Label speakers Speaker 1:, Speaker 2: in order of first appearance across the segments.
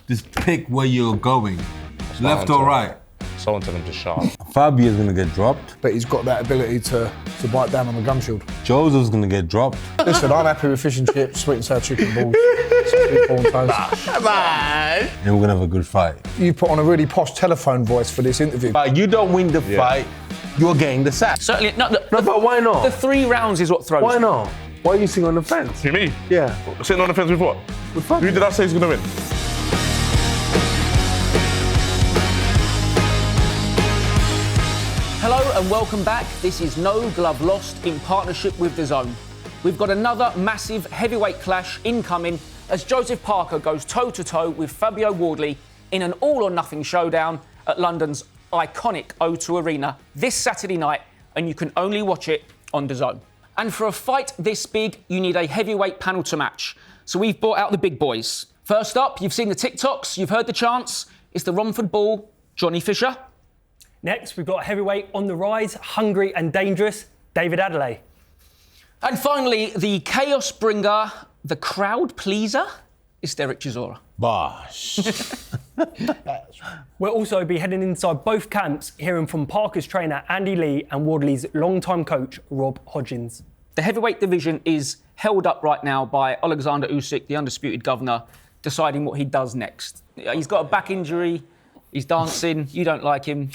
Speaker 1: Just pick where you're going. Left or right?
Speaker 2: Someone tell him to shut up.
Speaker 1: Fabio's gonna get dropped.
Speaker 3: But he's got that ability to bite down on the gun shield.
Speaker 1: Joseph's gonna get dropped.
Speaker 3: Listen, I'm happy with fish and chips, sweet and sour chicken balls, sweet corn toast.
Speaker 1: And we're gonna have a good fight.
Speaker 3: You put on a really posh telephone voice for this interview.
Speaker 1: But you don't win the fight, you're getting the sack.
Speaker 4: Certainly, no,
Speaker 1: But why not?
Speaker 4: The 3 rounds is what throws
Speaker 1: Why
Speaker 4: me.
Speaker 1: not? Why are you sitting on the fence?
Speaker 2: You me?
Speaker 1: Yeah.
Speaker 2: Sitting on the fence with what?
Speaker 1: With Fabio.
Speaker 2: Who did I say is gonna win?
Speaker 4: Hello and welcome back. This is No Glove Lost in partnership with DAZN. We've got another massive heavyweight clash incoming as Joseph Parker goes toe-to-toe with Fabio Wardley in an all-or-nothing showdown at London's iconic O2 Arena this Saturday night, and you can only watch it on DAZN. And for a fight this big, you need a heavyweight panel to match. So we've brought out the big boys. First up, you've seen the TikToks, you've heard the chants. It's the Romford Bull, Johnny Fisher.
Speaker 5: Next, we've got heavyweight on the rise, hungry and dangerous, David Adeleye.
Speaker 4: And finally, the chaos bringer, the crowd pleaser, is Derek Chisora.
Speaker 1: Bosh.
Speaker 5: We'll also be heading inside both camps, hearing from Parker's trainer Andy Lee and Wardley's longtime coach Rob Hodgins.
Speaker 4: The heavyweight division is held up right now by Alexander Usyk, the undisputed governor, deciding what he does next. He's got a back injury, he's dancing, you don't like him.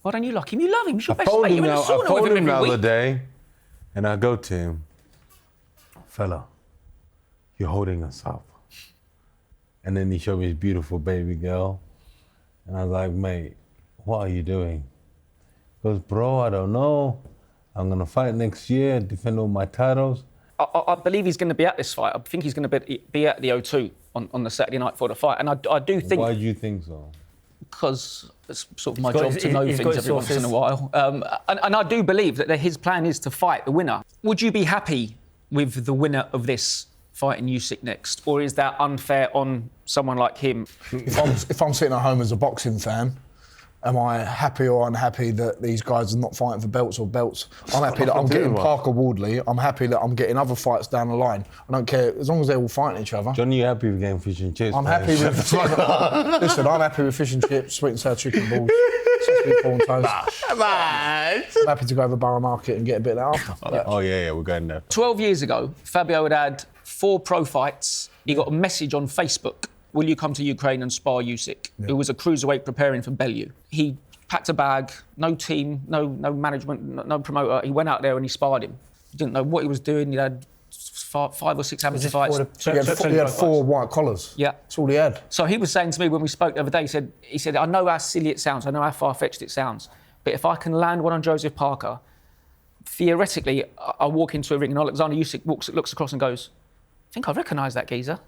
Speaker 4: Why don't you like him? You love him, he's your best mate. You're in the
Speaker 1: I
Speaker 4: sauna
Speaker 1: phoned
Speaker 4: with
Speaker 1: him
Speaker 4: him
Speaker 1: the
Speaker 4: every
Speaker 1: other
Speaker 4: week.
Speaker 1: day, and I go to him, fella, you're holding us up. And then he showed me his beautiful baby girl, and I was like, mate, what are you doing? He goes, bro, I don't know. I'm gonna fight next year, defend all my titles.
Speaker 4: I believe he's going to be at this fight. I think he's going to be at the O2 on the Saturday night for the fight. And I do think...
Speaker 1: Why do you think so?
Speaker 4: Because it's sort of my job to know things every once in a while. And I do believe that his plan is to fight the winner. Would you be happy with the winner of this fighting Usyk next? Or is that unfair on someone like him?
Speaker 3: If I'm sitting at home as a boxing fan, am I happy or unhappy that these guys are not fighting for belts or belts? I'm happy that I'm getting Parker Wardley. I'm happy that I'm getting other fights down the line. I don't care, as long as they're all fighting each other.
Speaker 1: Johnny, you happy with getting fish and chips?
Speaker 3: I'm happy with... Listen, I'm happy with fish and chips, sweet and sour chicken balls, sweet corn toast. I'm happy to go over Borough Market and get a bit of that after.
Speaker 1: Oh, yeah, we're going there.
Speaker 4: 12 years ago, Fabio had 4 pro fights. He got a message on Facebook. Will you come to Ukraine and spar Usyk, who was a cruiserweight preparing for Bellew? He packed a bag, no team, no management, no promoter. He went out there and he sparred him. He didn't know what he was doing. He had 5 or 6 amateur fights.
Speaker 3: He had 4 white collars.
Speaker 4: Yeah.
Speaker 3: That's all he had.
Speaker 4: So he was saying to me when we spoke the other day, he said, I know how silly it sounds, I know how far-fetched it sounds, but if I can land one on Joseph Parker, theoretically, I walk into a ring and Alexander Usyk looks across and goes, I think I recognise that geezer.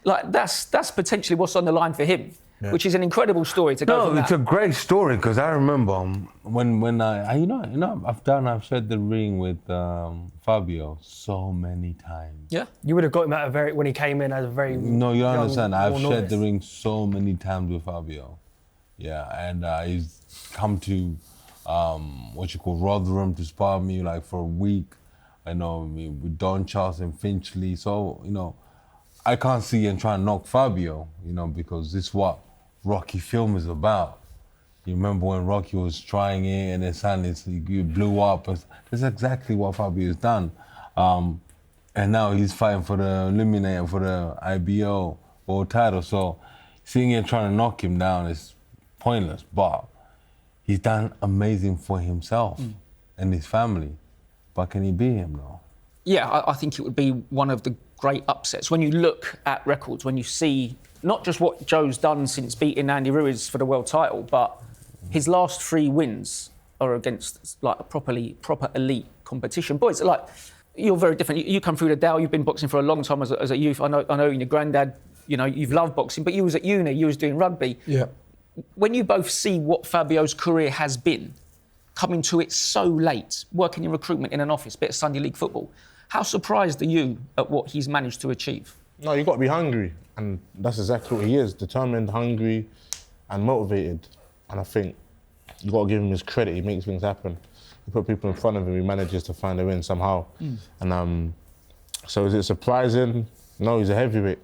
Speaker 4: Like that's potentially what's on the line for him, which is an incredible story to go.
Speaker 1: No, it's a great story because I remember when I've shared the ring with Fabio so many times.
Speaker 4: Yeah,
Speaker 5: You would have got him when he came in as a very
Speaker 1: No, you don't
Speaker 5: young,
Speaker 1: understand. I've
Speaker 5: more
Speaker 1: shared the
Speaker 5: novice.
Speaker 1: ring so many times with Fabio. Yeah, and he's come to Rotherham to spar me like for a week. I know with Don Charles and Finchley. So I can't see and try and knock Fabio, because this is what Rocky film is about. You remember when Rocky was trying it and then suddenly he blew up. That's exactly what Fabio's done. And now he's fighting for the Eliminator, for the IBO world title. So seeing him trying to knock him down is pointless, but he's done amazing for himself and his family. But can he beat him though?
Speaker 4: Yeah, I think it would be one of the great upsets. When you look at records, when you see not just what Joe's done since beating Andy Ruiz for the world title, but his last 3 wins are against like a proper elite competition. Boys, like, you're very different. You come through the Dow, you've been boxing for a long time as a youth. I know your granddad, you've loved boxing, but you was at uni, you was doing rugby.
Speaker 3: Yeah.
Speaker 4: When you both see what Fabio's career has been, coming to it so late, working in recruitment in an office, bit of Sunday League football, how surprised are you at what he's managed to achieve?
Speaker 2: No, you've got to be hungry. And that's exactly what he is. Determined, hungry and motivated. And I think you've got to give him his credit. He makes things happen. You put people in front of him, he manages to find a win somehow. And so is it surprising? No, he's a heavyweight.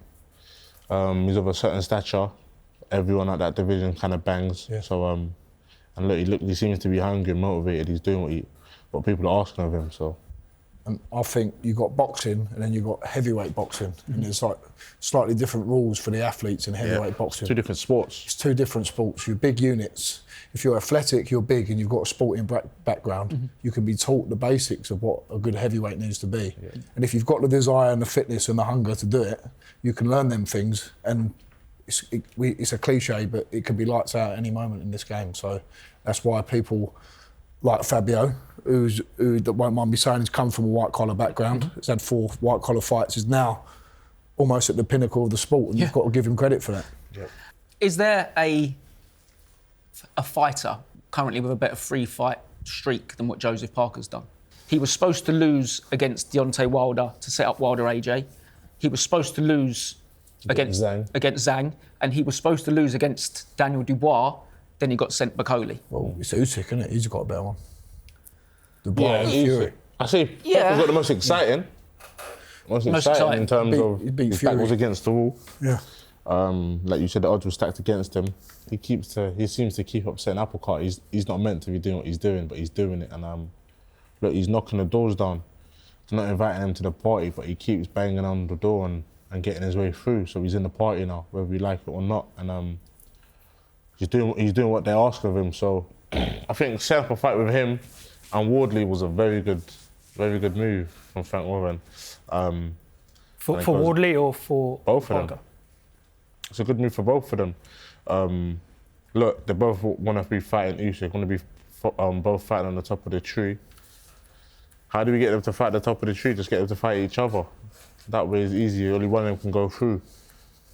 Speaker 2: He's of a certain stature. Everyone at that division kind of bangs.
Speaker 3: Yeah.
Speaker 2: So, and look, he seems to be hungry and motivated. He's doing what people are asking of him. So.
Speaker 3: And I think you got boxing and then you got heavyweight boxing, and there's like slightly different rules for the athletes in heavyweight boxing.
Speaker 2: 2 different sports.
Speaker 3: It's 2 different sports. You're big units. If you're athletic, you're big, and you've got a sporting background, you can be taught the basics of what a good heavyweight needs to be. Yeah. And if you've got the desire and the fitness and the hunger to do it, you can learn them things. And it's a cliche, but it can be lights out at any moment in this game. So that's why people like Fabio, who that won't mind me saying, has come from a white collar background, has had 4 white collar fights, is now almost at the pinnacle of the sport, and you've got to give him credit for that.
Speaker 2: Yeah.
Speaker 4: Is there a fighter currently with a better free fight streak than what Joseph Parker's done? He was supposed to lose against Deontay Wilder to set up Wilder AJ. He was supposed to lose against Zhang, and he was supposed to lose against Daniel Dubois. Then he got sent Bakole.
Speaker 3: Well, it's Usyk, isn't it? He's got a better one. Dubois and Fury.
Speaker 2: I say Parker's got the most exciting. Most exciting in terms of his back was against the wall.
Speaker 3: Yeah.
Speaker 2: Like you said, the odds were stacked against him. He seems to keep upsetting apple cart. He's not meant to be doing what he's doing, but he's doing it. And look, he's knocking the doors down. He's not inviting him to the party, but he keeps banging on the door and getting his way through. So he's in the party now, whether we like it or not. And he's doing what they ask of him. So I think setting up a fight with him and Wardley was a very good move from Frank Warren.
Speaker 5: For Wardley or for
Speaker 2: both
Speaker 5: Parker?
Speaker 2: of them? It's a good move for both of them. Look, they both want to be fighting Usyk, want to be both fighting on the top of the tree. How do we get them to fight at the top of the tree? Just get them to fight each other. That way it's easy. Only one of them can go through.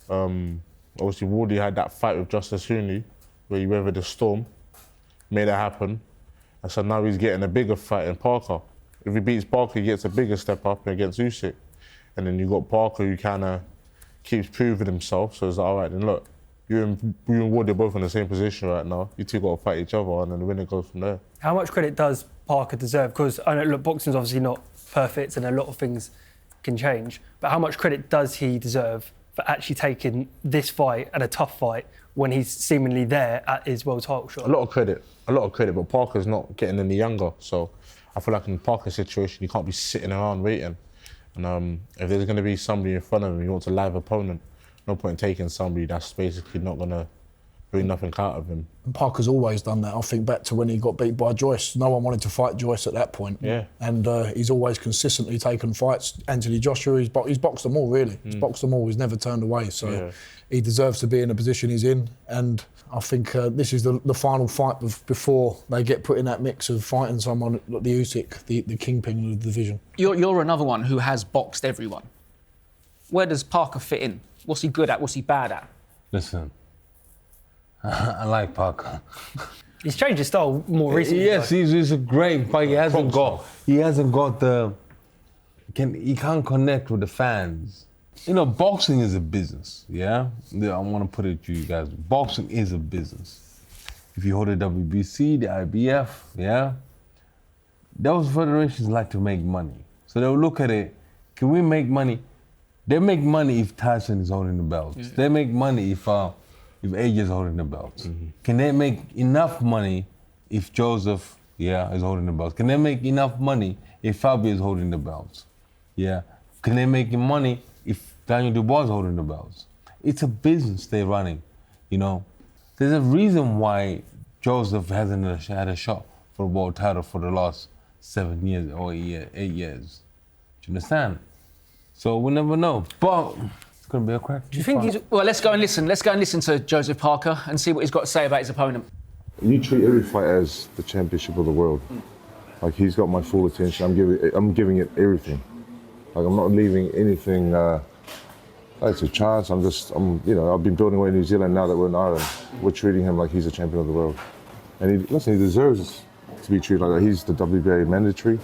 Speaker 2: Obviously, Wardley had that fight with Justice Hooney, where he weathered the storm, made it happen. And so now he's getting a bigger fight in Parker. If he beats Parker, he gets a bigger step up against Usyk. And then you got Parker, who kind of keeps proving himself. So it's like, all right, then look, you and Wardley are both in the same position right now. You two got to fight each other, and then the winner goes from there.
Speaker 5: How much credit does Parker deserve? Because I know, look, boxing's obviously not perfect, and a lot of things can change. But how much credit does he deserve for actually taking this fight and a tough fight when he's seemingly there at his world title shot?
Speaker 2: A lot of credit, but Parker's not getting any younger. So I feel like in Parker's situation, he can't be sitting around waiting. And if there's going to be somebody in front of him, he wants a live opponent. No point in taking somebody that's basically not going to bring nothing out of him.
Speaker 3: And Parker's always done that. I think back to when he got beat by Joyce. No one wanted to fight Joyce at that point.
Speaker 2: Yeah.
Speaker 3: And he's always consistently taken fights. Anthony Joshua, he's boxed them all, really. He's boxed them all. He's never turned away. So he deserves to be in the position he's in. And I think this is the final fight before they get put in that mix of fighting someone like the Usyk, the kingpin of the division.
Speaker 4: You're another one who has boxed everyone. Where does Parker fit in? What's he good at? What's he bad at?
Speaker 1: Listen, I like Parker.
Speaker 5: He's changed his style more recently.
Speaker 1: Yes, he's a great fighter. He hasn't got the. He can't connect with the fans. You know, boxing is a business. Yeah, I want to put it to you guys. Boxing is a business. If you hold the WBC, the IBF, yeah, those federations like to make money. So they'll look at it. Can we make money? They make money if Tyson is holding the belts. Yeah. They make money if AJ is holding the belts. Mm-hmm. Can they make enough money if Joseph, is holding the belts? Can they make enough money if Fabio is holding the belts? Yeah. Can they make money if Daniel Dubois is holding the belts? It's a business they're running, you know. There's a reason why Joseph hasn't had a shot for a world title for the last 7 years or 8 years. Do you understand? So we'll never know. But it's going to be a crack.
Speaker 4: Do you think he's... Well, let's go and listen. Let's go and listen to Joseph Parker and see what he's got to say about his opponent.
Speaker 6: You treat every fight as the championship of the world. Like, he's got my full attention. I'm giving it everything. Like, I'm not leaving anything like to chance. I've been building away in New Zealand. Now that we're in Ireland, we're treating him like he's a champion of the world. And he deserves to be treated like that. He's the WBA mandatory.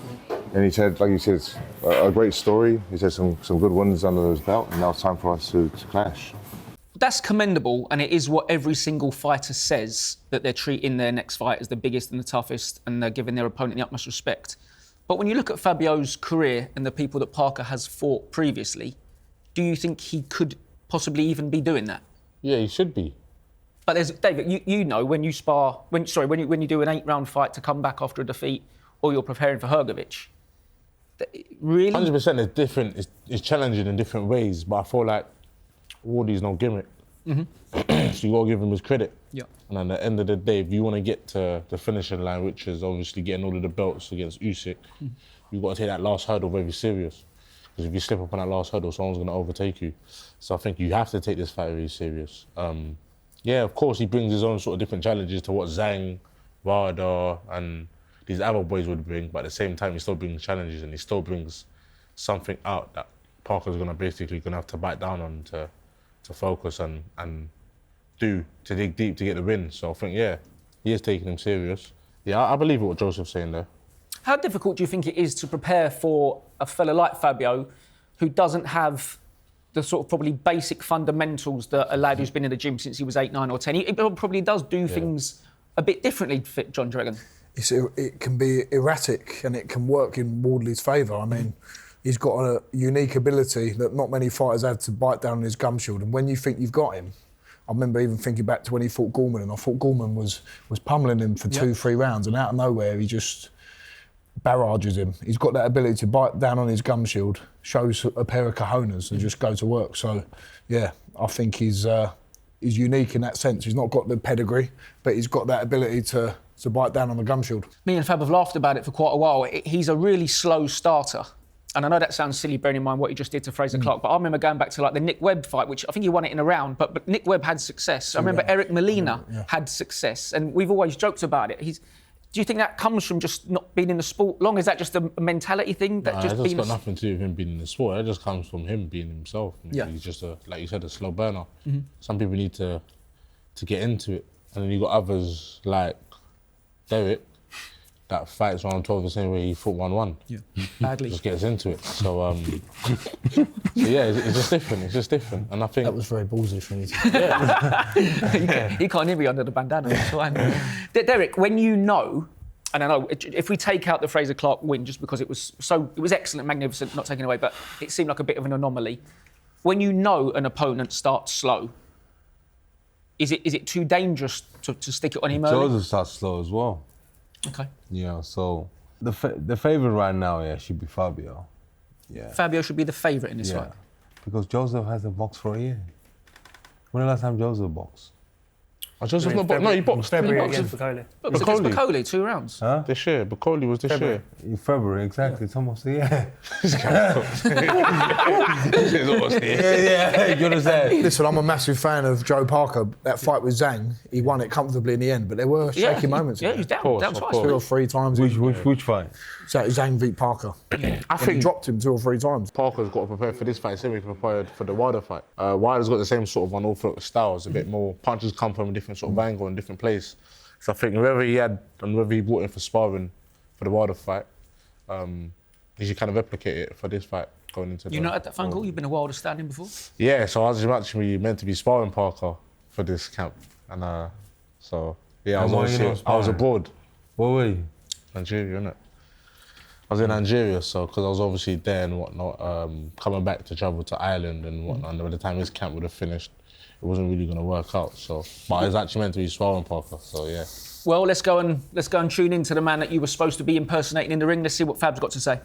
Speaker 6: And he's had, like you said, a great story. He's had some good wins under his belt, and now it's time for us to clash.
Speaker 4: That's commendable, and it is what every single fighter says, that they're treating their next fight as the biggest and the toughest, and they're giving their opponent the utmost respect. But when you look at Fabio's career and the people that Parker has fought previously, do you think he could possibly even be doing that.
Speaker 2: Yeah, he should be.
Speaker 4: But there's David, you know when you spar, when you do an 8-round fight to come back after a defeat, or you're preparing for Hrgovic. Really,
Speaker 2: 100% is different. It's challenging in different ways, but I feel like Wardley's no gimmick. Mm-hmm. So you got to give him his credit.
Speaker 4: Yeah.
Speaker 2: And at the end of the day, if you want to get to the finishing line, which is obviously getting all of the belts against Usyk, you've got to take that last hurdle very serious. Because if you slip up on that last hurdle, someone's going to overtake you. So I think you have to take this fight very serious. Yeah, of course, he brings his own sort of different challenges to what Zhang, Wilder, and these other boys would bring, but at the same time, he still brings challenges and he still brings something out that Parker's going to have to bite down on to focus and to dig deep to get the win. So I think, yeah, he is taking him serious. Yeah, I believe what Joseph's saying there.
Speaker 4: How difficult do you think it is to prepare for a fella like Fabio, who doesn't have the sort of probably basic fundamentals that a lad who's been in the gym since he was 8, 9 or 10, he probably does do things a bit differently, John, do you reckon?
Speaker 3: It can be erratic and it can work in Wardley's favour. I mean, he's got a unique ability that not many fighters have to bite down on his gum shield. And when you think you've got him, I remember even thinking back to when he fought Gorman, and I thought Gorman was pummeling him for 2-3 rounds, and out of nowhere he just barrages him. He's got that ability to bite down on his gum shield, shows a pair of cojones and just go to work. So, yeah, I think he's unique in that sense. He's not got the pedigree, but he's got that ability to bite down on the gum shield.
Speaker 4: Me and Fab have laughed about it for quite a while. He's a really slow starter. And I know that sounds silly, bearing in mind what he just did to Fraser Clark, but I remember going back to like the Nick Webb fight, which I think he won it in a round, but Nick Webb had success. I remember Eric Molina had success, and we've always joked about it. Do you think that comes from just not being in the sport long? Is that just a mentality thing? That
Speaker 2: It's got nothing to do with him being in the sport. It just comes from him being himself. He's just, like you said, a slow burner. Mm-hmm. Some people need to get into it. And then you've got others like Derek that fights round 12 the same way he fought 1-1.
Speaker 4: Yeah, badly.
Speaker 2: Just gets into it. So, yeah, it's just different. It's just different. And I think...
Speaker 3: That was very ballsy from you to
Speaker 4: He can't hear me under the bandana. That's fine. Derek, when you know, and I know, if we take out the Fraser Clark win, just because it was excellent, magnificent, not taken away, but it seemed like a bit of an anomaly. When you know an opponent starts slow, is it too dangerous to stick it on him early?
Speaker 1: Joseph starts slow as well.
Speaker 4: Okay.
Speaker 1: Yeah, so the favourite right now, should be Fabio. Yeah.
Speaker 4: Fabio should be the favourite in this fight.
Speaker 1: Because Joseph hasn't boxed for a year. When the last time Joseph boxed?
Speaker 2: Joseph not boxed. No, he boxed.
Speaker 5: February against Bakole.
Speaker 4: But
Speaker 2: Bakole.
Speaker 4: Bakole, 2 rounds.
Speaker 1: Huh?
Speaker 2: This year. Bakole was this year.
Speaker 1: In February, exactly. It's almost a year. You understand?
Speaker 3: Listen, I'm a massive fan of Joe Parker. That fight with Zhang, he won it comfortably in the end, but there were shaky moments.
Speaker 4: Yeah, he was down twice.
Speaker 3: 2 or 3 times.
Speaker 1: Which fight?
Speaker 3: So Zhang beat Parker. I think he dropped him 2 or 3 times.
Speaker 2: Parker's got to prepare for this fight, same way he prepared for the Wilder fight. Wilder's got the same sort of unorthodox styles, a bit more punches come from a different sort of angle and different place. So I think whoever he had and whoever he brought in for sparring for the Wilder fight, he should kind of replicate it for this fight going into.
Speaker 4: You not had that phone call? You've been a Wilder standing before?
Speaker 2: Yeah, so I was actually meant to be sparring Parker for this camp, and so yeah, I was abroad.
Speaker 1: Where were you?
Speaker 2: Nigeria, innit? I was in Nigeria, so because I was obviously there and whatnot, coming back to travel to Ireland and whatnot. And by the time his camp would have finished, it wasn't really going to work out. So, but I was actually meant to be sparring Parker. So yeah.
Speaker 4: Well, let's go and tune in to the man that you were supposed to be impersonating in the ring. Let's see what Fab's got to say.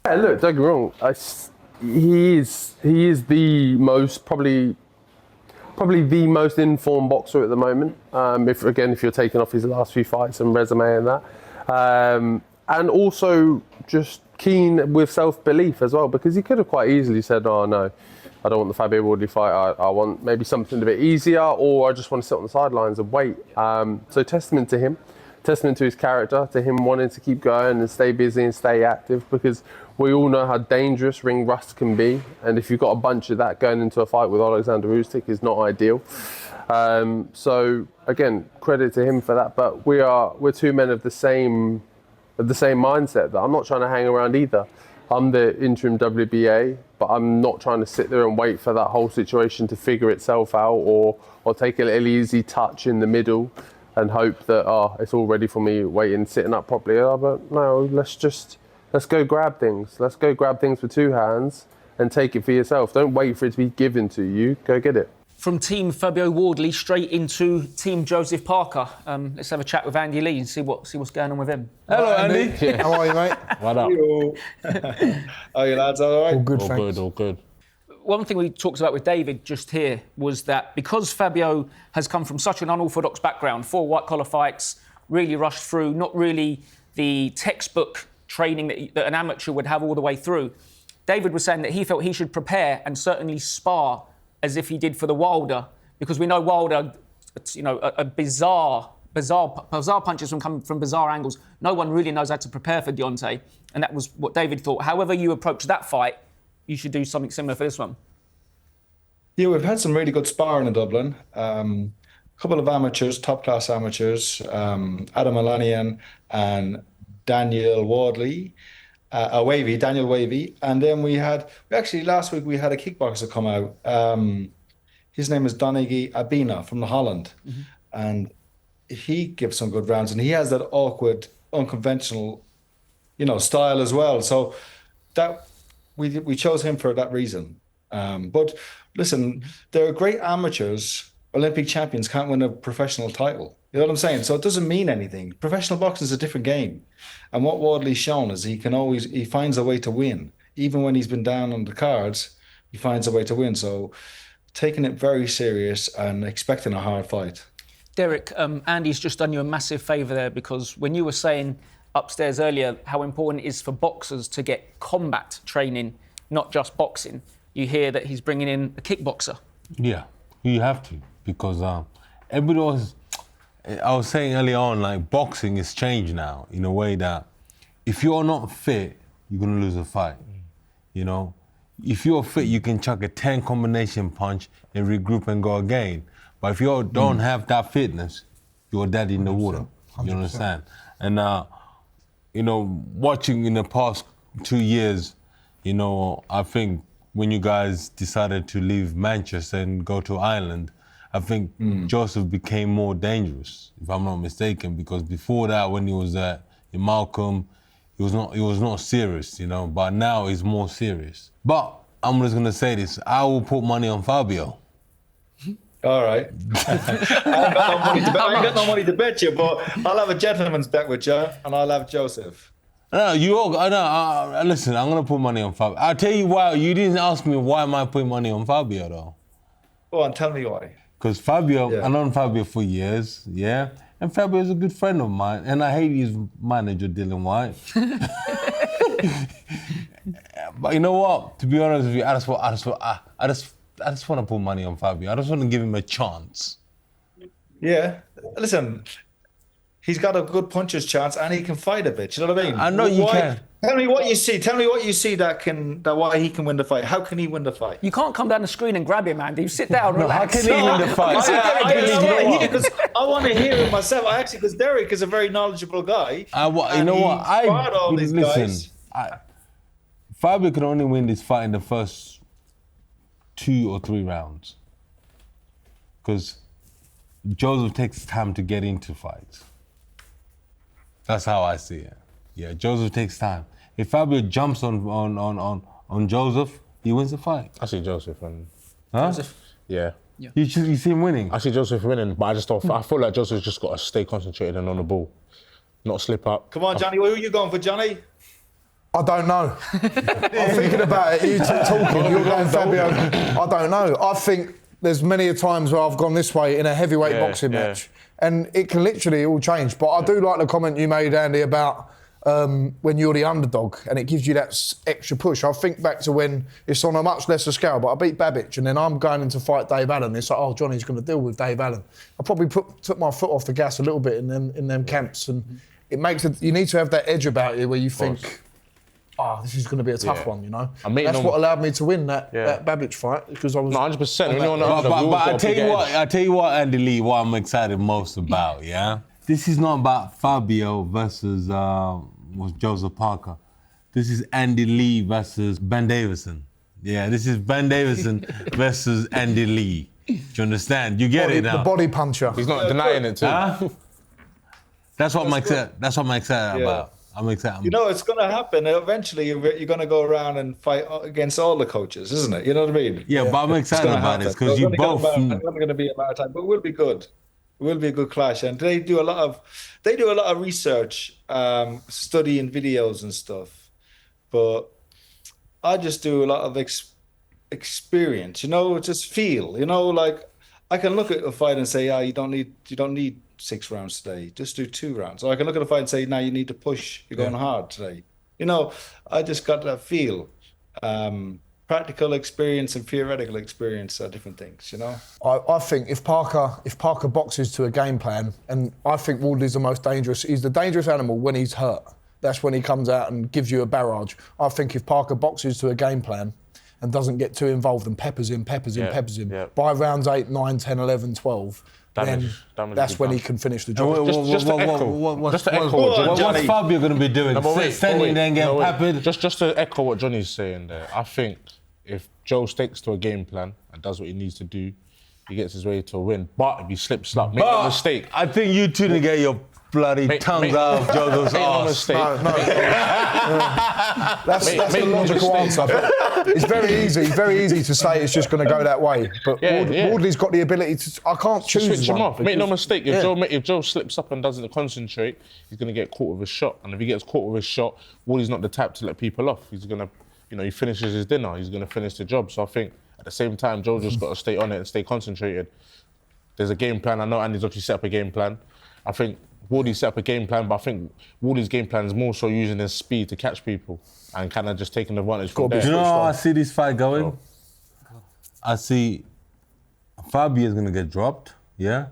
Speaker 7: Yeah, look, don't get me wrong. He is the most probably the most informed boxer at the moment. If you're taking off his last few fights and resume and that. And also just keen with self-belief as well, because he could have quite easily said, oh no, I don't want the Fabio Wardley fight, I want maybe something a bit easier, or I just want to sit on the sidelines and wait. So testament to him, testament to his character, to him wanting to keep going and stay busy and stay active, because we all know how dangerous ring rust can be, and if you've got a bunch of that going into a fight with Alexander Usyk is not ideal. So again, credit to him for that, but we're 2 men of the same mindset, that I'm not trying to hang around either. I'm the interim WBA, but I'm not trying to sit there and wait for that whole situation to figure itself out, or take a little easy touch in the middle and hope that it's all ready for me waiting, sitting up properly. But no, let's go grab things. Let's go grab things with 2 hands and take it for yourself. Don't wait for it to be given to you. Go get it.
Speaker 4: From Team Fabio Wardley straight into Team Joseph Parker. Let's have a chat with Andy Lee and see what's going on with him.
Speaker 1: Hello, Andy.
Speaker 3: How are you, mate?
Speaker 2: What up?
Speaker 8: How are you lads, all right?
Speaker 3: All good,
Speaker 2: All
Speaker 3: thanks.
Speaker 2: good, all good.
Speaker 4: One thing we talked about with David just here was that because Fabio has come from such an unorthodox background, 4 white-collar fights, really rushed through, not really the textbook training that an amateur would have all the way through. David was saying that he felt he should prepare and certainly spar as if he did for the Wilder, because we know Wilder, a bizarre punches come from bizarre angles. No one really knows how to prepare for Deontay, and that was what David thought. However you approach that fight, you should do something similar for this one.
Speaker 8: Yeah, we've had some really good sparring in Dublin. A couple of amateurs, top-class amateurs, Adam Alanian and Daniel Wardley. Daniel Wavy, and then last week we had a kickboxer come out. His name is Donaghy Abina from Holland, and he gives some good rounds, and he has that awkward, unconventional, style as well. So that we chose him for that reason. But listen, there are great amateurs. Olympic champions can't win a professional title. You know what I'm saying? So it doesn't mean anything. Professional boxing is a different game. And what Wardley's shown is he finds a way to win. Even when he's been down on the cards, he finds a way to win. So taking it very serious and expecting a hard fight.
Speaker 4: Derek, Andy's just done you a massive favour there, because when you were saying upstairs earlier how important it is for boxers to get combat training, not just boxing, you hear that he's bringing in a kickboxer.
Speaker 1: Yeah, you have to, because everybody was... I was saying earlier on, like, boxing is changed now in a way that if you're not fit, you're going to lose a fight, If you're fit, you can chuck a 10 combination punch and regroup and go again. But if you don't have that fitness, you're dead in the water. 100%. You understand? And, watching in the past 2 years, I think when you guys decided to leave Manchester and go to Ireland, I think Joseph became more dangerous, if I'm not mistaken, because before that, when he was in Malcolm, he was not serious, but now he's more serious. But I'm just gonna say this: I will put money on Fabio.
Speaker 8: All right. I ain't got no money to bet you, but I'll have a gentleman's bet with you, and I'll have Joseph.
Speaker 1: No, listen, I'm gonna put money on Fabio. I'll tell you why. You didn't ask me why am I putting money on Fabio though.
Speaker 8: Go on, tell me why.
Speaker 1: Because I've known Fabio for years, yeah? And Fabio is a good friend of mine, and I hate his manager, Dylan White. But you know what? To be honest with you, I just want to put money on Fabio. I just want to give him a chance.
Speaker 8: Yeah. Listen, he's got a good puncher's chance, and he can fight a bit. You know what I mean?
Speaker 1: I know you can.
Speaker 8: Tell me what you see. Tell me what you see that why he can win the fight. How can he win the fight?
Speaker 4: You can't come down the screen and grab him, Andy. Sit down, relax.
Speaker 1: How can he win the fight?
Speaker 8: I want to hear it myself. Because Derek is a very knowledgeable guy.
Speaker 1: Fabio can only win this fight in the first 2 or 3 rounds. Because Joseph takes time to get into fights. That's how I see it. Yeah, Joseph takes time. If Fabio jumps on Joseph, he wins the fight.
Speaker 2: I see Joseph
Speaker 4: Joseph?
Speaker 2: Yeah.
Speaker 1: You see him winning?
Speaker 2: I see Joseph winning, but I feel like Joseph's just got to stay concentrated and on the ball, not slip up.
Speaker 8: Come on, Johnny, who are you going for, Johnny?
Speaker 3: I don't know. I'm thinking about it. You talking, you're going Fabio. I don't know. I think there's many a times where I've gone this way in a heavyweight boxing match, and it can literally all change. But I do like the comment you made, Andy, about when you're the underdog and it gives you that extra push. I think back to when it's on a much lesser scale, but I beat Babbage and then I'm going in to fight Dave Allen. It's like, oh, Johnny's going to deal with Dave Allen. I probably took my foot off the gas a little bit in them camps, and it makes it. You need to have that edge about you where you think, this is going to be a tough one, That's what allowed me to win that Babbage fight, because I was
Speaker 2: 100%.
Speaker 1: But I tell you what, Andy Lee, what I'm excited most about, yeah? This is not about Fabio versus Joseph Parker. This is Andy Lee versus Ben Davison. Yeah, this is Ben Davison versus Andy Lee. Do you understand? You get it now.
Speaker 3: The body puncher.
Speaker 2: He's not denying it too.
Speaker 1: Huh? That's what I'm excited about. I'm excited.
Speaker 8: You know, it's going to happen. Eventually, you're going to go around and fight against all the coaches, isn't it? You know what I mean?
Speaker 1: Yeah, but I'm excited about this because you both.
Speaker 8: It's not going to be a marathon, but it will be good. It will be a good clash, and they do a lot of research, studying videos and stuff. But I just do a lot of experience. You know, just feel. You know, like I can look at a fight and say, you don't need 6 rounds today. Just do 2 rounds. Or I can look at a fight and say, you need to push. You're going hard today. You know, I just got that feel. Practical experience and theoretical experience are different things, you know?
Speaker 3: I think if Parker boxes to a game plan, and I think Wardley's the most dangerous, he's the dangerous animal when he's hurt. That's when he comes out and gives you a barrage. I think if Parker boxes to a game plan and doesn't get too involved and peppers him, by rounds 8, 9, 10, 11, 12, then that's when he can finish the job.
Speaker 2: Just to echo.
Speaker 1: What's Fabio going to be doing? Standing there and getting peppered?
Speaker 2: Just to echo what Johnny's saying there, I think if Joe sticks to a game plan and does what he needs to do, he gets his way to a win. But if he slips up, make no mistake.
Speaker 1: I think you two need to get your bloody tongues out of Jojo's arse.
Speaker 2: No.
Speaker 3: That's the logical answer. It's very easy to say it's just going to go that way. But Wardley's got the ability to. I can't choose
Speaker 2: switch him
Speaker 3: one
Speaker 2: off. Make no mistake. If Joe slips up and doesn't concentrate, he's going to get caught with a shot. And if he gets caught with a shot, Wardley's not the type to let people off. He's going to, he finishes his dinner. He's going to finish the job. So I think at the same time, Joe just got to stay on it and stay concentrated. There's a game plan. I know Andy's obviously set up a game plan. I think Wardley set up a game plan, but I think Wardley's game plan is more so using his speed to catch people and kind of just taking advantage from there.
Speaker 1: Do you know how I see this fight going? Oh. I see Fabio's going to get dropped, yeah?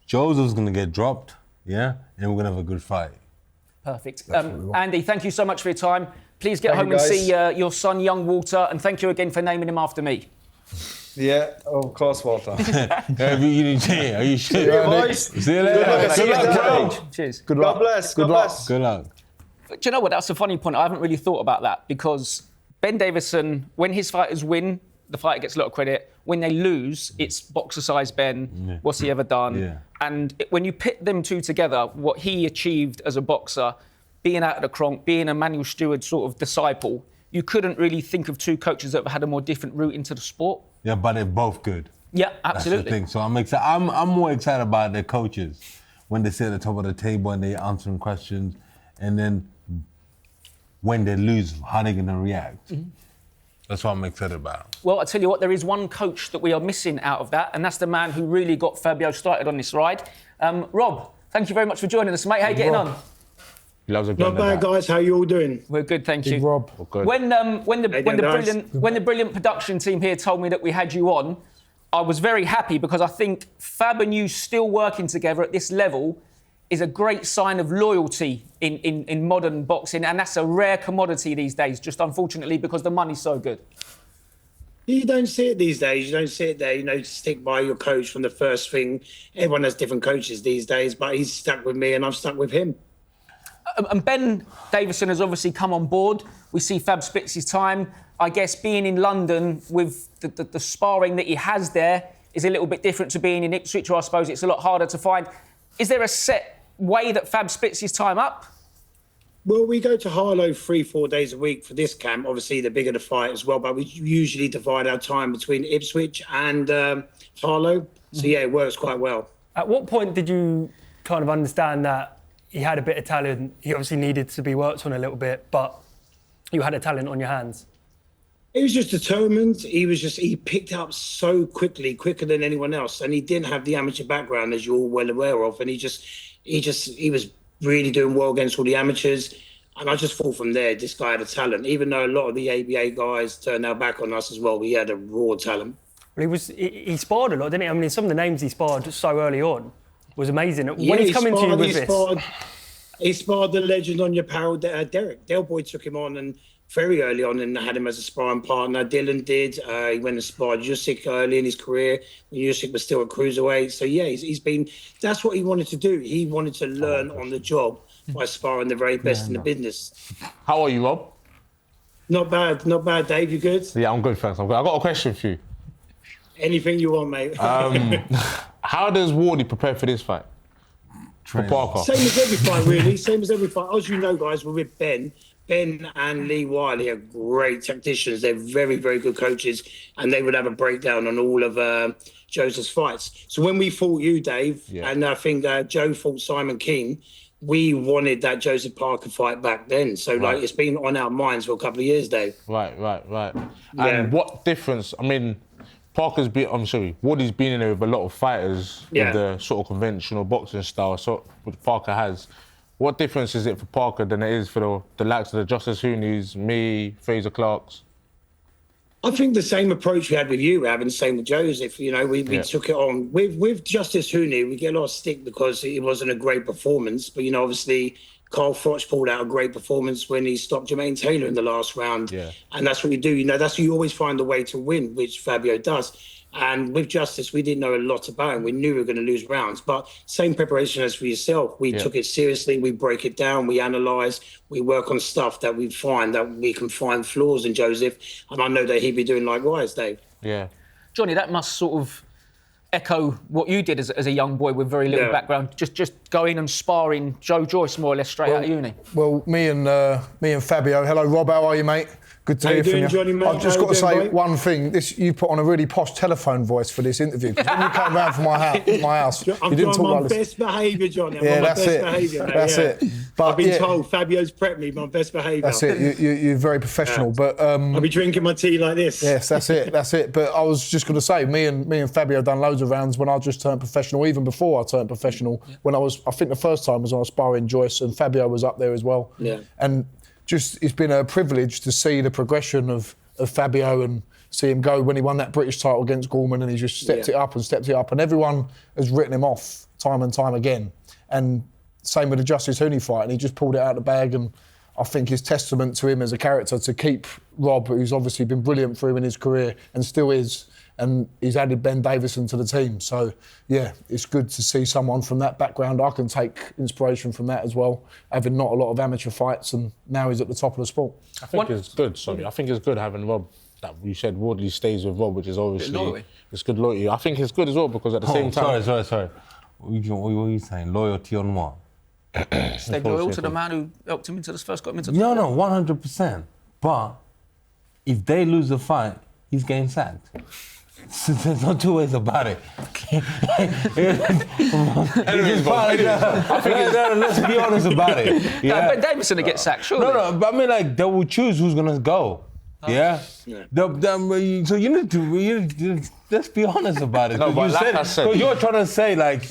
Speaker 1: Joseph's going to get dropped, yeah? And we're going to have a good fight.
Speaker 4: Perfect. Andy, thank you so much for your time. Please get home and see your son, young Walter, and thank you again for naming him after me.
Speaker 8: Yeah, of course, Walter.
Speaker 1: Are you sure?
Speaker 8: See you later.
Speaker 1: Good luck, bro.
Speaker 4: Cheers.
Speaker 3: Good luck.
Speaker 8: God bless. God bless.
Speaker 1: Good luck.
Speaker 4: Do you know what? That's a funny point. I haven't really thought about that because Ben Davison, when his fighters win, the fighter gets a lot of credit. When they lose, it's boxer-sized Ben. Yeah. What's he ever done?
Speaker 1: Yeah.
Speaker 4: And when you pit them two together, what he achieved as a boxer, being out of the cronk, being a Manuel Stewart sort of disciple, you couldn't really think of two coaches that have had a more different route into the sport.
Speaker 1: Yeah, but they're both good.
Speaker 4: Yeah, absolutely.
Speaker 1: That's the thing. So I'm excited. I'm more excited about their coaches when they sit at the top of the table and they're answering questions, and then when they lose, how they're going to react. Mm-hmm. That's what I'm excited about.
Speaker 4: Well, I tell you what, there is one coach that we are missing out of that, and that's the man who really got Fabio started on this ride. Rob, thank you very much for joining us, mate. How are you getting on?
Speaker 9: Not bad, guys. How are you all doing?
Speaker 4: We're good, thank you.
Speaker 3: Rob.
Speaker 4: Good. When the brilliant production team here told me that we had you on, I was very happy because I think Fab and you still working together at this level is a great sign of loyalty in modern boxing, and that's a rare commodity these days, just unfortunately because the money's so good.
Speaker 9: You don't see it these days. You don't see it there. Stick by your coach from the first thing. Everyone has different coaches these days, but he's stuck with me and I've stuck with him.
Speaker 4: And Ben Davison has obviously come on board. We see Fab splits his time. I guess being in London with the sparring that he has there is a little bit different to being in Ipswich, or I suppose it's a lot harder to find. Is there a set way that Fab splits his time up?
Speaker 9: Well, we go to Harlow 3-4 days a week for this camp. Obviously, the bigger the fight as well, but we usually divide our time between Ipswich and Harlow. So, yeah, it works quite well.
Speaker 5: At what point did you kind of understand that he had a bit of talent? He obviously needed to be worked on a little bit, but you had a talent on your hands.
Speaker 9: He was just determined. He picked up so quickly, quicker than anyone else. And he didn't have the amateur background, as you're all well aware of. And he was really doing well against all the amateurs. And I just thought from there, this guy had a talent. Even though a lot of the ABA guys turned their back on us as well, he had a raw talent.
Speaker 5: Well, he sparred a lot, didn't he? I mean, some of the names he sparred so early on was amazing.
Speaker 9: Yeah,
Speaker 5: when he's coming to you with this...
Speaker 9: He sparred the legend on your apparel, Derek. Del Boy took him on and very early on and had him as a sparring partner. Dylan did. He went and sparred Usyk early in his career when Usyk was still a cruiserweight. So, yeah, he's been... That's what he wanted to do. He wanted to learn on the job by sparring the very best in the business.
Speaker 2: How are you, Rob?
Speaker 9: Not bad, Dave. You good?
Speaker 2: Yeah, I'm good, thanks. I've got a question for you.
Speaker 9: Anything you want, mate.
Speaker 2: How does Wardley prepare for this fight?
Speaker 1: training.
Speaker 2: Parker.
Speaker 9: Same as every fight, really. Same as every fight. As you know, guys, we're with Ben. Ben and Lee Wily are great tacticians. They're very, very good coaches, and they would have a breakdown on all of Joseph's fights. So when we fought you, Dave, and I think Joe fought Simon King, we wanted that Joseph Parker fight back then. So, like, it's been on our minds for a couple of years, Dave.
Speaker 2: Right.
Speaker 9: Yeah.
Speaker 2: And what difference? I mean, Wardley's been in there with a lot of fighters with the sort of conventional boxing style, so what Parker has. What difference is it for Parker than it is for the likes of the Justice Hooneys, me, Fraser Clarks?
Speaker 9: I think the same approach we had with you, Ab, and the same with Joseph. You know, we took it on. With Justice Hooney, we get a lot of stick because it wasn't a great performance. But, you know, obviously, Carl Froch pulled out a great performance when he stopped Jermaine Taylor in the last round. Yeah. And that's what you do. You know, that's what you always find a way to win, which Fabio does. And with Justice, we didn't know a lot about him. We knew we were going to lose rounds. But same preparation as for yourself. We took it seriously. We break it down. We analyse. We work on stuff that we find that we can find flaws in Joseph. And I know that he'd be doing likewise, Dave.
Speaker 2: Yeah.
Speaker 4: Johnny, that must sort of echo what you did as a young boy with very little background. Just going and sparring Joe Joyce more or less straight out of uni.
Speaker 3: Well, me and Fabio. Hello, Rob. How are you, mate? Good to hear from you.
Speaker 9: Johnny, mate?
Speaker 3: I've just got to say one thing. You put on a really posh telephone voice for this interview. Because when you came round for my house,
Speaker 9: I'm
Speaker 3: you didn't talk
Speaker 9: my
Speaker 3: like this.
Speaker 9: best behaviour, Johnny. I'm
Speaker 3: Yeah,
Speaker 9: on my
Speaker 3: that's
Speaker 9: best
Speaker 3: it.
Speaker 9: behaviour, mate.
Speaker 3: That's it. But
Speaker 9: I've been told Fabio's prepped me, my best behaviour.
Speaker 3: That's it. You're very professional. But
Speaker 9: I'll be drinking my tea like this.
Speaker 3: Yes, that's it. That's it. But I was just going to say, me and Fabio done loads of rounds when I just turned professional. Even before I turned professional, when I think the first time was when I was sparring Joyce, and Fabio was up there as well.
Speaker 9: Yeah.
Speaker 3: And just it's been a privilege to see the progression of Fabio and see him go when he won that British title against Gorman, and he just stepped it up, and everyone has written him off time and time again. And same with the Justice Hooney fight, and he just pulled it out of the bag, and I think it's testament to him as a character to keep Rob, who's obviously been brilliant for him in his career and still is, and he's added Ben Davison to the team. So, yeah, it's good to see someone from that background. I can take inspiration from that as well, having not a lot of amateur fights, and now he's at the top of the sport.
Speaker 2: I think it's good, I think it's good having Rob, that you said Wardley stays with Rob, which is obviously, it's good loyalty. I think it's good as well because at the same time...
Speaker 1: Sorry. What are you saying? Loyalty on what?
Speaker 4: Stay loyal to the man who helped him got him into the
Speaker 1: No, 100%. But if they lose the fight, he's getting sacked. So there's no two ways about it. Let's be honest about it. Yeah?
Speaker 4: Ben Davison will get sacked, surely.
Speaker 1: No, but I mean, like, they will choose who's going to go. Yeah? So you need to let's be honest about it.
Speaker 2: No, but like I said,
Speaker 1: you're trying to say, like,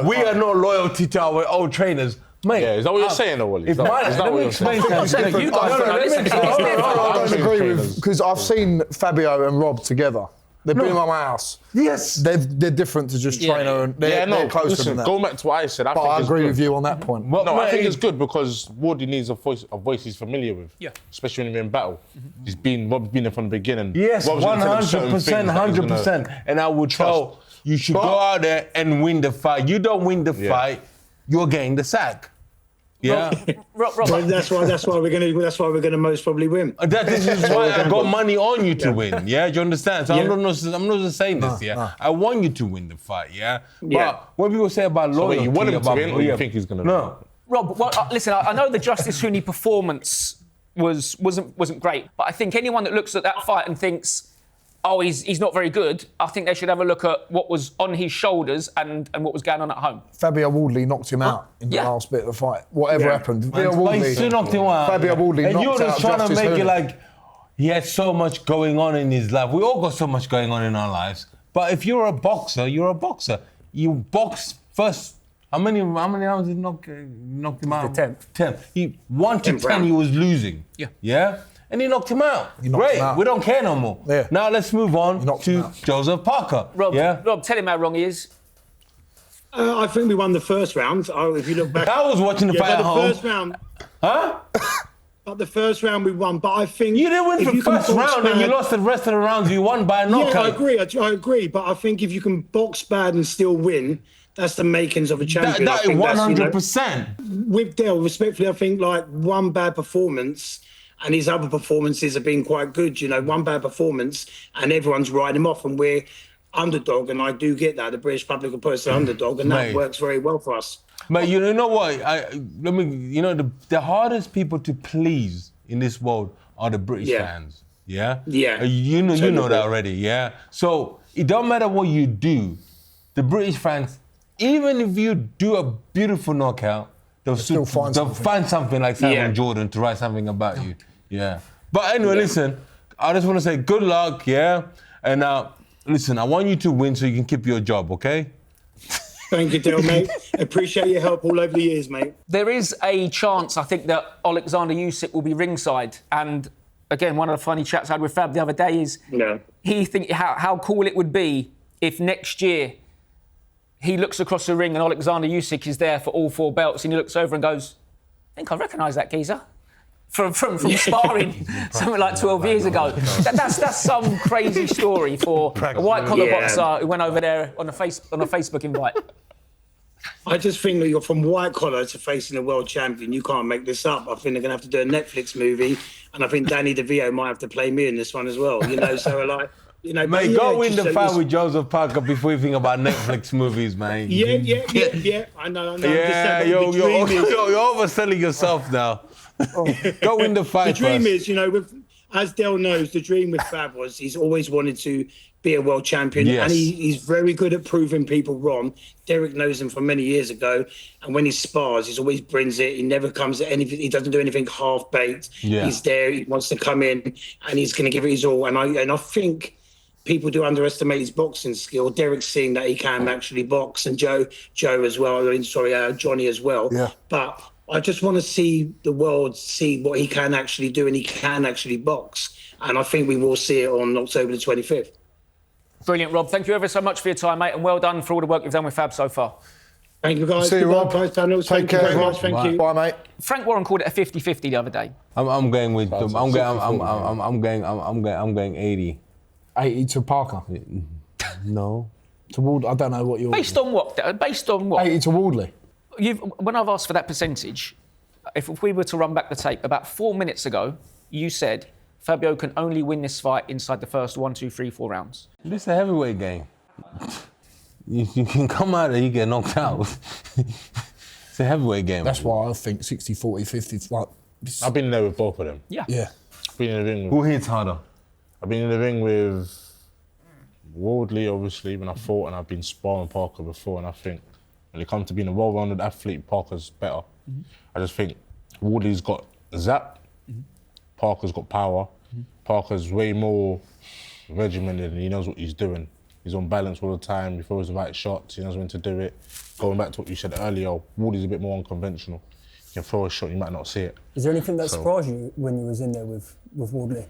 Speaker 1: we are not loyalty to our old trainers. Mate,
Speaker 2: is that what you're saying, or Wally?
Speaker 1: Let me explain something.
Speaker 4: You guys
Speaker 3: I don't agree with, because I've seen Fabio and Rob together. They've been in my house.
Speaker 1: Yes.
Speaker 3: They're different to just trainer, and they're closer than that.
Speaker 2: Going back to what I said, I
Speaker 3: But
Speaker 2: think
Speaker 3: I
Speaker 2: it's
Speaker 3: agree
Speaker 2: good.
Speaker 3: with you on that point.
Speaker 2: I think it's good because Wardley needs a voice he's familiar with. Yeah. Especially when you're in battle. Rob's been there from the beginning.
Speaker 1: Yes, 100%. And I would tell you should go out there and win the fight. You don't win the fight, you're getting the sack. Yeah.
Speaker 4: Rob,
Speaker 9: that's why we're gonna most probably win.
Speaker 1: This is why I got money on you to win. Yeah, do you understand? So I'm not just saying this. I want you to win the fight. Yeah. But when people say about loyalty,
Speaker 2: you want him to win, or you think he's gonna win?
Speaker 1: No.
Speaker 4: Rob, listen, I know the Justice Hooney performance wasn't great, but I think anyone that looks at that fight and thinks, oh, he's not very good, I think they should have a look at what was on his shoulders and what was going on at home.
Speaker 3: Fabio Wardley knocked him out in the last bit of the fight. Whatever happened.
Speaker 1: He still knocked him out.
Speaker 3: Fabio Wardley knocked out.
Speaker 1: And you're just trying to make
Speaker 3: Hooney.
Speaker 1: it like he had so much going on in his life. We all got so much going on in our lives. But if you're a boxer, you're a boxer. You box first. How many rounds did he knock him out?
Speaker 5: The 10th.
Speaker 1: 10th. 1 to 10 he was losing. Yeah? And he knocked him out. Great. We don't care no more.
Speaker 3: Yeah.
Speaker 1: Now let's move on to Joseph Parker.
Speaker 4: Rob, tell him how wrong he is.
Speaker 9: I think we won the first round. If you look back,
Speaker 1: I was watching the fight at home.
Speaker 9: First round.
Speaker 1: Huh?
Speaker 9: But the first round we won. But I think
Speaker 1: you didn't win the first round and you lost the rest of the rounds. You won by a knockout.
Speaker 9: Yeah, I agree. But I think if you can box bad and still win, that's the makings of a champion.
Speaker 1: That 100%.
Speaker 9: With Dale, respectfully, I think like one bad performance and his other performances have been quite good. You know, one bad performance and everyone's writing him off, and we're underdog, and I do get that. The British public will put us as underdog, and that
Speaker 1: Mate.
Speaker 9: works very well for us.
Speaker 1: But you know what? The hardest people to please in this world are the British fans. Yeah.
Speaker 9: Yeah.
Speaker 1: You know that already. Yeah. So it don't matter what you do, the British fans, even if you do a beautiful knockout, they'll find something like Simon Jordan to write something about you. Yeah. But anyway, listen, I just want to say good luck. Yeah. And listen, I want you to win so you can keep your job. Okay.
Speaker 9: Thank you, Dale, mate. Appreciate your help all over the years, mate.
Speaker 4: There is a chance, I think, that Alexander Usyk will be ringside. And again, one of the funny chats I had with Fab the other day is he think how cool it would be if next year he looks across the ring and Alexander Usyk is there for all 4 belts, and he looks over and goes, I think I recognise that geezer from sparring something like 12 years ago. That's some crazy story for a white-collar boxer who went over there on a Facebook invite.
Speaker 9: I just think that you're from white collar to facing a world champion. You can't make this up. I think they're going to have to do a Netflix movie, and I think Danny DeVito might have to play me in this one as well. So like,
Speaker 1: Mate, go win the fight with Joseph Parker before you think about Netflix movies, man.
Speaker 9: Yeah. I know.
Speaker 1: Yeah, you're overselling yourself now. Go win the fight.
Speaker 9: The dream is, as Del knows, the dream with Fab was he's always wanted to be a world champion, and he's very good at proving people wrong. Derek knows him from many years ago, and when he spars, he always brings it. He never comes at anything. He doesn't do anything half baked. Yeah. He's there. He wants to come in, and he's going to give it his all. And I think people do underestimate his boxing skill. Derek's seeing that he can actually box, and Joe as well. Johnny as well. Yeah. But I just want to see the world see what he can actually do, and he can actually box. And I think we will see it on October the 25th.
Speaker 4: Brilliant, Rob. Thank you ever so much for your time, mate, and well done for all the work you've done with Fab so far.
Speaker 9: Thank you, guys.
Speaker 3: See you, Rob.
Speaker 9: Thank you very much. Thank you.
Speaker 3: Bye, mate.
Speaker 4: Frank Warren called it a 50-50 the other day.
Speaker 1: I'm going with them. I'm going 80.
Speaker 3: 80 to Parker.
Speaker 1: No.
Speaker 3: To Wardley. I don't know what you're.
Speaker 4: Based on what?
Speaker 3: 80 to Wardley.
Speaker 4: When I've asked for that percentage, if we were to run back the tape, about 4 minutes ago, you said Fabio can only win this fight inside the first 1, 2, 3, 4 rounds.
Speaker 1: This is a heavyweight game. You can come out and you get knocked out. It's a heavyweight game.
Speaker 3: That's why I think 60, 40, 50.
Speaker 2: I've been there with both of them.
Speaker 4: Yeah.
Speaker 2: Been in the ring.
Speaker 1: Who hits harder?
Speaker 2: I've been in the ring with Wardley, obviously, when I fought, and I've been sparring Parker before, and I think when it comes to being a well-rounded athlete, Parker's better. Mm-hmm. I just think Wardley's got zap, Parker's got power. Parker's way more regimented, and he knows what he's doing. He's on balance all the time. He throws the right shots. He knows when to do it. Going back to what you said earlier, Wardley's a bit more unconventional. You can throw a shot, you might not see it.
Speaker 5: Is there anything that surprised you when you was in there with Wardley?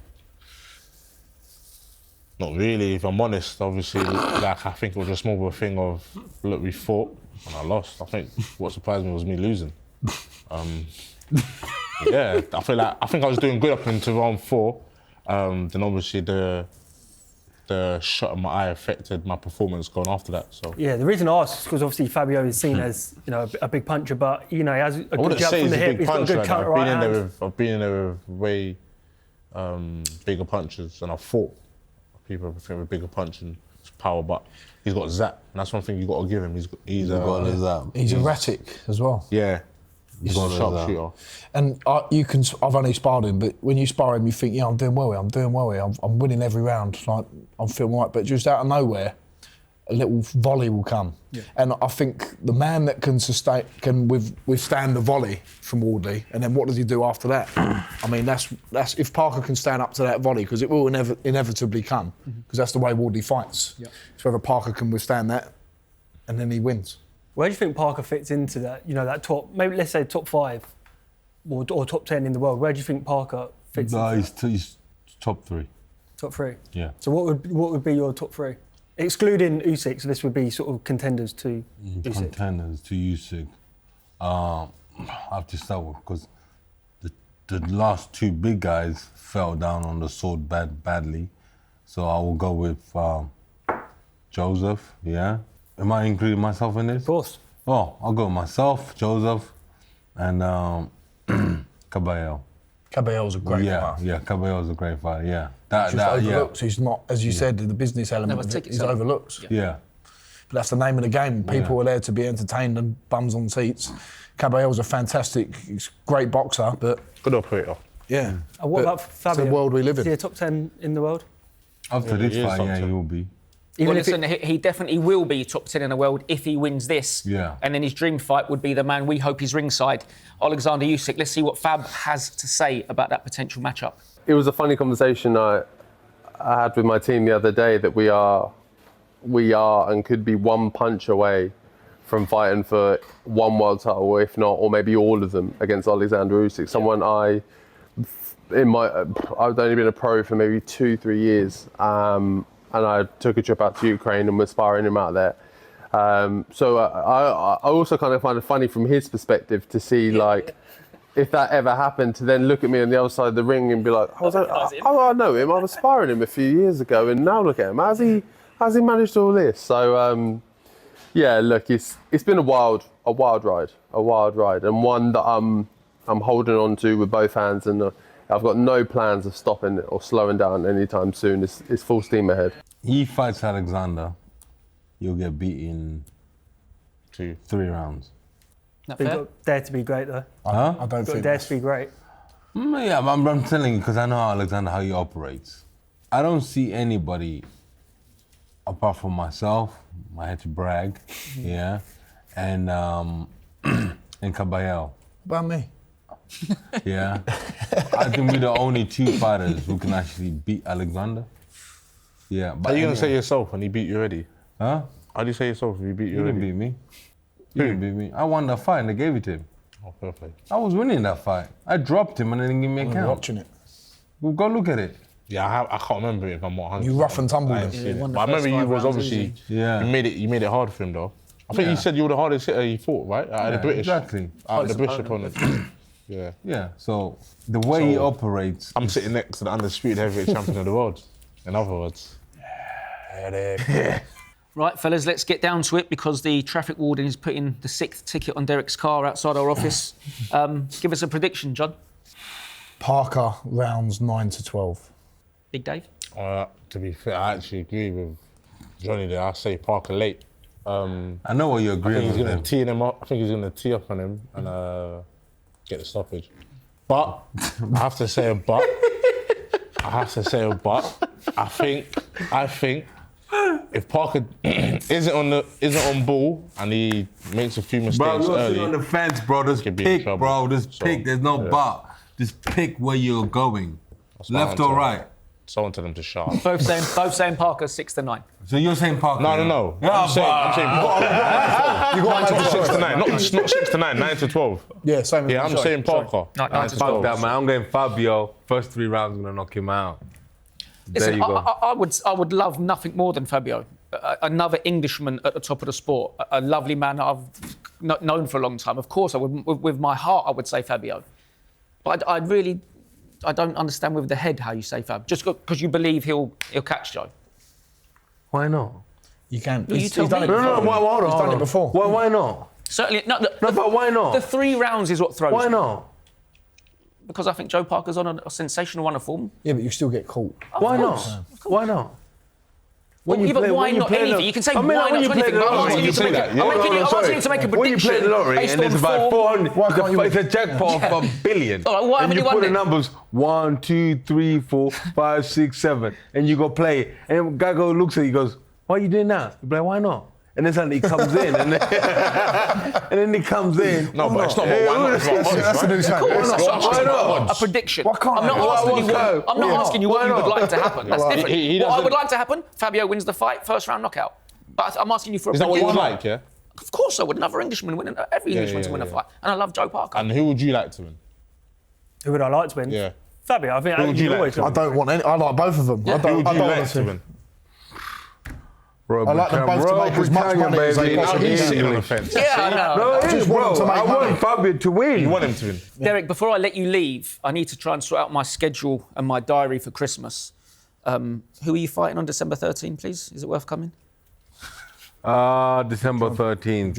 Speaker 2: Not really, if I'm honest. Obviously, I think it was just more of a thing of, look, we fought and I lost. I think what surprised me was me losing. I think I was doing good up until round 4. Then obviously the shot in my eye affected my performance going after that. So
Speaker 5: yeah, the reason I ask is because obviously Fabio is seen as a big puncher, but he has a good jab from the hip. He's got a good counter right hand.
Speaker 2: I've been in there with way bigger punches, and I've fought people with bigger punch and power, but he's got zap, and that's one thing you got to give him. He's
Speaker 3: erratic as well.
Speaker 2: Yeah. He's a sharpshooter.
Speaker 3: And I've only sparred him, but when you spar him, you think, I'm doing well here. I'm winning every round. Like, I'm feeling right. But just out of nowhere, a little volley will come. Yeah. And I think the man that can withstand the volley from Wardley, and then what does he do after that? I mean, that's if Parker can stand up to that volley, because it will inevitably come, because that's the way Wardley fights. Yeah. So whether Parker can withstand that, and then he wins.
Speaker 5: Where do you think Parker fits into that? That top, maybe let's say top 5 or top 10 in the world. Where do you think Parker fits?
Speaker 1: He's top 3.
Speaker 5: Top 3.
Speaker 1: Yeah.
Speaker 5: So what would be your top 3, excluding Usyk? So this would be sort of contenders to Usyk.
Speaker 1: Contenders to Usyk. I have to start with, because the last 2 big guys fell down on the sword badly. So I will go with Joseph. Yeah. Am I including myself in this?
Speaker 5: Of course.
Speaker 1: Oh, I'll go with myself, Joseph, and Cabello.
Speaker 3: Cabello's a great fighter.
Speaker 1: Yeah, Cabello's a great fighter, yeah. That,
Speaker 3: Just overlooks. He's not, as you said, the business element of it, he's overlooks.
Speaker 1: Yeah.
Speaker 3: But that's the name of the game. People are there to be entertained and bums on seats. Caballero's a fantastic, he's a great boxer, but...
Speaker 2: Good operator.
Speaker 3: Yeah.
Speaker 5: What about Fabio?
Speaker 3: It's the world we live in.
Speaker 5: Is he a top 10 in the world?
Speaker 1: After this fight, yeah, he will be.
Speaker 4: Well, listen, he definitely will be top 10 in the world if he wins this.
Speaker 1: Yeah.
Speaker 4: And then his dream fight would be the man we hope is ringside, Alexander Usyk. Let's see what Fab has to say about that potential matchup.
Speaker 7: It was a funny conversation I had with my team the other day that we are and could be one punch away from fighting for one world title, if not, or maybe all of them against Alexander Usyk. Someone I've only been a pro for maybe 2-3 years, and I took a trip out to Ukraine and was sparring him out there. So I also kind of find it funny from his perspective to see like if that ever happened to then look at me on the other side of the ring and be like, I know him. I was sparring him a few years ago, and now look at him. How's he managed all this? So. Yeah, look, it's been a wild ride, and one that I'm holding on to with both hands, and I've got no plans of stopping it or slowing down anytime soon. It's full steam ahead.
Speaker 1: He fights Alexander, you'll get beaten 3 rounds.
Speaker 4: Not
Speaker 5: But
Speaker 4: fair?
Speaker 5: you've got Dare to be great, though.
Speaker 1: Huh?
Speaker 3: I don't
Speaker 5: You've got
Speaker 3: think
Speaker 5: Dare to be great.
Speaker 1: Yeah, I'm telling you because I know Alexander how he operates. I don't see anybody apart from myself. I had to brag, yeah, and Caballero.
Speaker 3: about me.
Speaker 1: Yeah, I think we're the only 2 fighters who can actually beat Alexander. Yeah, but
Speaker 2: Are you going to say yourself when he beat you already?
Speaker 1: Huh?
Speaker 2: How do you say yourself if he beat you
Speaker 1: You didn't
Speaker 2: already?
Speaker 1: beat me. You didn't beat me. I won that fight and they gave it to him.
Speaker 2: Oh, perfect.
Speaker 1: I was winning that fight. I dropped him and they didn't give me a
Speaker 3: I'm
Speaker 1: count.
Speaker 3: watching it.
Speaker 1: Well, go look at it.
Speaker 2: Yeah, I can't remember it if I'm not 100%.
Speaker 3: You rough and tumble
Speaker 2: I
Speaker 3: him.
Speaker 2: ain't
Speaker 3: Yeah,
Speaker 2: seen it.
Speaker 4: won the
Speaker 2: But I remember
Speaker 4: first
Speaker 2: you
Speaker 4: 5
Speaker 2: was
Speaker 4: rounds
Speaker 2: obviously
Speaker 1: Yeah.
Speaker 2: you made it hard for him though. I think you said you were the hardest hitter he fought, right? Out of the British.
Speaker 1: Exactly.
Speaker 2: Out of the British opponent. Yeah.
Speaker 1: Yeah, so the way he operates.
Speaker 2: I'm sitting next to the undisputed heavyweight champion of the world. In other words.
Speaker 4: Right, fellas, let's get down to it because the traffic warden is putting the 6th ticket on Derek's car outside our office. Give us a prediction, John.
Speaker 3: Parker rounds 9 to 12.
Speaker 4: Big Dave.
Speaker 2: To be fair, I actually agree with Johnny there. I say Parker late.
Speaker 1: I know what you're
Speaker 2: I think
Speaker 1: agreeing
Speaker 2: he's
Speaker 1: with
Speaker 2: going
Speaker 1: him.
Speaker 2: to tee him up. I think he's going to tee up on him and get the stoppage. But I have to say a but. I think if Parker isn't on Bull and he makes a few mistakes
Speaker 1: Bro, you're
Speaker 2: early,
Speaker 1: sitting on the fence, bro. Just
Speaker 2: could be in
Speaker 1: pick,
Speaker 2: trouble.
Speaker 1: bro. Just
Speaker 2: So,
Speaker 1: pick. There's no
Speaker 2: yeah.
Speaker 1: but. Just pick where you're going.
Speaker 2: someone
Speaker 1: Left or
Speaker 2: tell-
Speaker 1: right.
Speaker 2: Someone tell them to shut up.
Speaker 4: Both saying Parker 6 to 9.
Speaker 1: So you're saying Parker?
Speaker 2: No.
Speaker 1: Yeah,
Speaker 2: I'm saying
Speaker 3: You got
Speaker 2: 9 to 6 to 9. Not 6 to 9, 9 to 12.
Speaker 3: Yeah, same.
Speaker 2: Yeah, I'm saying Parker.
Speaker 4: 9 to 12.
Speaker 1: Fuck that, man. I'm going Fabio. First 3 rounds, I'm gonna knock him out. There
Speaker 4: Listen,
Speaker 1: you go.
Speaker 4: I would love nothing more than Fabio. Another Englishman at the top of the sport. A lovely man that I've known for a long time. Of course, I would, with my heart, I would say Fabio. But I don't understand with the head how you say Fab. Just because you believe he'll catch Joe.
Speaker 1: Why not?
Speaker 3: You can.
Speaker 4: you
Speaker 3: He's
Speaker 4: tell
Speaker 3: done
Speaker 4: me.
Speaker 3: it before.
Speaker 1: Hold on.
Speaker 3: He's done it before.
Speaker 1: Why not?
Speaker 4: Certainly, no,
Speaker 1: But why not?
Speaker 4: the 3 rounds is what throws
Speaker 1: Why
Speaker 4: me.
Speaker 1: not?
Speaker 4: Because I think Joe Parker's on a sensational run of form.
Speaker 3: Yeah, but you still get caught.
Speaker 1: Why not? Why not?
Speaker 4: But why not anything? You can say why not
Speaker 1: when you
Speaker 4: to
Speaker 1: play
Speaker 4: anything.
Speaker 1: the
Speaker 4: but I'm
Speaker 1: lottery,
Speaker 4: asking you to make
Speaker 2: that,
Speaker 4: it.
Speaker 2: yeah.
Speaker 4: I'm asking you
Speaker 1: sorry.
Speaker 4: to make a
Speaker 1: When you
Speaker 4: prediction
Speaker 1: play the lottery
Speaker 4: based
Speaker 1: and it's
Speaker 4: on
Speaker 1: about
Speaker 4: form.
Speaker 1: 400, it's a jackpot of $1 billion.
Speaker 4: All right, why
Speaker 1: and
Speaker 4: haven't
Speaker 1: you
Speaker 4: you won
Speaker 1: put the
Speaker 4: it?
Speaker 1: numbers 1, 2, 3, 4, 5, 6, 7, and you go play. And the guy looks at you, he goes, "Why are you doing that?" You be like, "Why not?" And then suddenly he comes in, and then he comes in.
Speaker 2: No, but it's not about why not. It's about odds,
Speaker 3: That's a
Speaker 2: right?
Speaker 3: new sound.
Speaker 4: Of course, that's what I'm
Speaker 1: Why
Speaker 4: asking
Speaker 1: not?
Speaker 4: for. A prediction.
Speaker 3: Why can't
Speaker 4: I'm not
Speaker 3: I?
Speaker 4: asking you
Speaker 1: Why
Speaker 4: what. I'm not
Speaker 1: not?
Speaker 4: asking you what
Speaker 1: Why
Speaker 4: you would
Speaker 1: not?
Speaker 4: like to happen. That's different.
Speaker 2: he
Speaker 4: What I
Speaker 2: doesn't-
Speaker 4: would like to happen: Fabio wins the fight, first round knockout. But I'm asking you for a
Speaker 2: Is that what you
Speaker 4: prediction.
Speaker 2: would like, yeah?
Speaker 4: Of course, I would. Another Englishman win. Every Englishman to win a
Speaker 2: yeah.
Speaker 4: fight, and I love Joe Parker.
Speaker 2: And who would you like to win?
Speaker 5: Who would I like to win?
Speaker 2: Yeah.
Speaker 5: Fabio. I think
Speaker 2: Who would you
Speaker 5: always
Speaker 2: like
Speaker 3: I don't want any. I like both of them. I
Speaker 2: Who
Speaker 3: don't.
Speaker 2: would
Speaker 3: I
Speaker 2: you
Speaker 3: don't
Speaker 2: like
Speaker 3: want
Speaker 2: to win?
Speaker 3: I like them both to make as much money as they
Speaker 2: Now
Speaker 3: possibly
Speaker 2: he's
Speaker 3: can.
Speaker 2: sitting on the fence.
Speaker 4: Yeah, I know.
Speaker 1: No, it is,
Speaker 3: just want
Speaker 1: bro.
Speaker 3: him to make
Speaker 1: I
Speaker 3: money.
Speaker 1: want Fabio to win.
Speaker 2: You want him to win?
Speaker 4: Derek, before I let you leave, I need to try and sort out my schedule and my diary for Christmas. Who are you fighting on December 13, please? Is it worth coming?
Speaker 1: December 13th.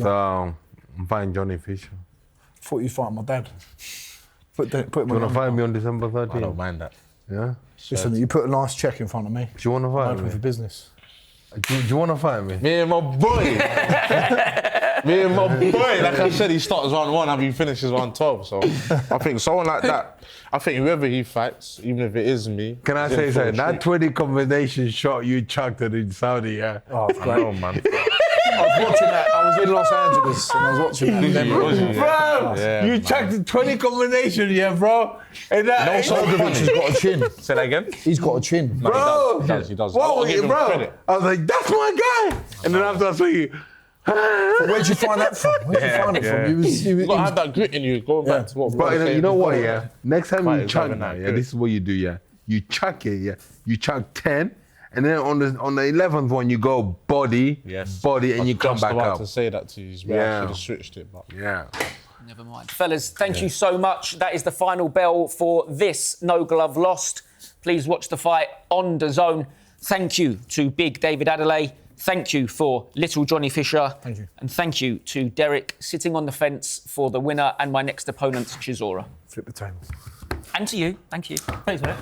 Speaker 1: I'm fighting Johnny Fisher.
Speaker 3: Thought you fight my dad. Put him
Speaker 1: You
Speaker 3: on.
Speaker 1: wanna fight me on December 13th?
Speaker 2: I don't mind that.
Speaker 1: Yeah.
Speaker 3: Listen, you put a nice check in front of me.
Speaker 1: Do you want to fight
Speaker 3: Open
Speaker 1: me?
Speaker 3: for business.
Speaker 1: Do you want to fight me?
Speaker 2: Me and my boy. Me and my boy. Like I said, he starts round 1 and he finishes round 12. So I think someone like that, I think whoever he fights, even if it is me.
Speaker 1: Can I say something? That 20 combination shot you chucked it in Saudi, yeah?
Speaker 3: Oh, it's great.
Speaker 2: No, man.
Speaker 3: I was watching that. I was in Los Angeles and I was watching that.
Speaker 1: Bro,
Speaker 2: Yeah,
Speaker 1: you
Speaker 2: man.
Speaker 1: chucked the 20 combination, yeah, bro. And that,
Speaker 3: Sokovic has got a chin.
Speaker 2: Say that again?
Speaker 3: He's got a chin.
Speaker 1: bro,
Speaker 2: He does.
Speaker 1: Whoa,
Speaker 2: I'll give him
Speaker 1: bro.
Speaker 2: credit.
Speaker 1: I was like, that's my guy. And then after I saw you,
Speaker 3: Where'd you find that from? Where'd you find it from? He was
Speaker 2: You got to have that grit in you. Going back to what
Speaker 1: but you know what, yeah? Next time you
Speaker 2: Fighters
Speaker 1: chuck
Speaker 2: having
Speaker 1: now,
Speaker 2: that
Speaker 1: yeah,
Speaker 2: grit.
Speaker 1: this is what you do, yeah? You chuck it, yeah? You chuck 10, and then on the 11th one, you go body, and you come back
Speaker 2: about
Speaker 1: up.
Speaker 2: to say that to you. I
Speaker 1: Yeah.
Speaker 2: should have switched it, but
Speaker 1: Yeah.
Speaker 4: Never mind. Fellas, thank you so much. That is the final bell for this No Glove Lost. Please watch the fight on DAZN. Thank you to Big David Adeleye. Thank you for Little Johnny Fisher.
Speaker 3: Thank you.
Speaker 4: And thank you to Derek sitting on the fence for the winner and my next opponent, Chisora.
Speaker 3: Flip the tables.
Speaker 4: And to you. Thank you.
Speaker 5: Thanks, mate.